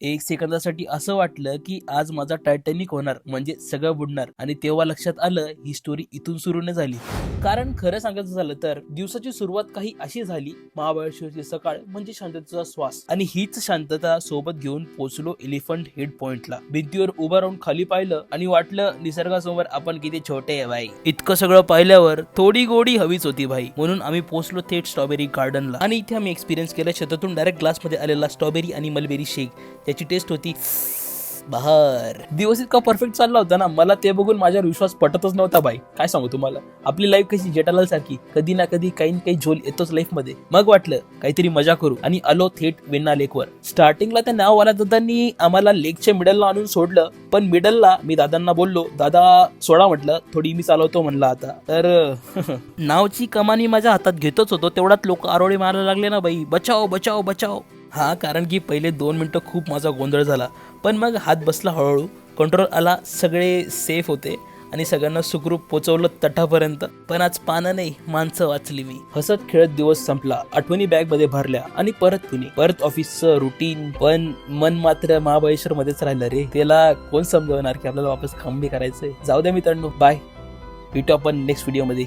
एक सेकंदासाठी असं वाटलं की आज माझा टायटॅनिक होणार, म्हणजे सगळं बुडणार. आणि तेव्हा लक्षात आलं ही स्टोरी इथून सुरू नाही झाली. कारण खरं सांगायचं झालं तर दिवसाची सुरुवात काही अशी झाली. महाबळेश्वरची सकाळ म्हणजे शांततेचा श्वास, आणि हीच शांतता सोबत घेऊन पोहोचलो एलिफंट हेड पॉइंटला. भिंतीवर उभं राहून खाली पाहिलं आणि वाटलं निसर्गासमोर आपण किती छोटे आहे भाई. इतकं सगळं पाहिल्यावर थोडी गोडी हवीच होती भाई. म्हणून आम्ही पोहोचलो थेट स्ट्रॉबेरी गार्डनला. आणि इथे आम्ही एक्सपिरियन्स केला शेतातून डायरेक्ट ग्लासमध्ये आलेला स्ट्रॉबेरी आणि मलबेरी शेक. त्याची टेस्ट होती बहार. दिवस इतका परफेक्ट चालला होता ना, मला ते बघून माझ्यावर विश्वास पटतच नव्हता भाई. काय सांगू तुम्हाला, आपली लाईफ कशी जेठालाल सारखी, कधी ना कधी काही ना काही झोल येतोच लाईफ मध्ये. मग वाटलं काहीतरी मजा करू आणि आलो थेट वेण्णा लेकवर. स्टार्टिंगला त्या नाववाल्या दादांनी आम्हाला लेकच्या मिडलला आणून सोडलं, पण मिडलला मी दादांना बोललो, दादा सोडा म्हटलं, थोडी मी चालवतो म्हणलं आता. तर नावची कमानी माझ्या हातात घेतच होतो, तेवढ्यात लोक आरोळे मारायला लागले ना बाई, बचाव बचाव बचाव. हा, कारण की पहिले 2 मिनिटं खूप माझा गोंधळ झाला, पण मग हात बसला, हळूहळू कंट्रोल आला, सगळे सेफ होते आणि सगळ्यांना सुखरूप पोचवलं तटापर्यंत. पण आज पानं नाही, माणसं वाचली मी. हसत खेळत दिवस संपला, आठवणी बॅग मध्ये भरल्या आणि परत पुणे, परत ऑफिसचं रुटीन. पण मन मात्र महाबळेश्वर मध्येच राहिलं रे. त्याला कोण समजवणार की आपल्याला वापस काम बी करायचंय. जाऊ द्या मित्रांनो, बाय. भेटू आपण नेक्स्ट व्हिडिओ मध्ये.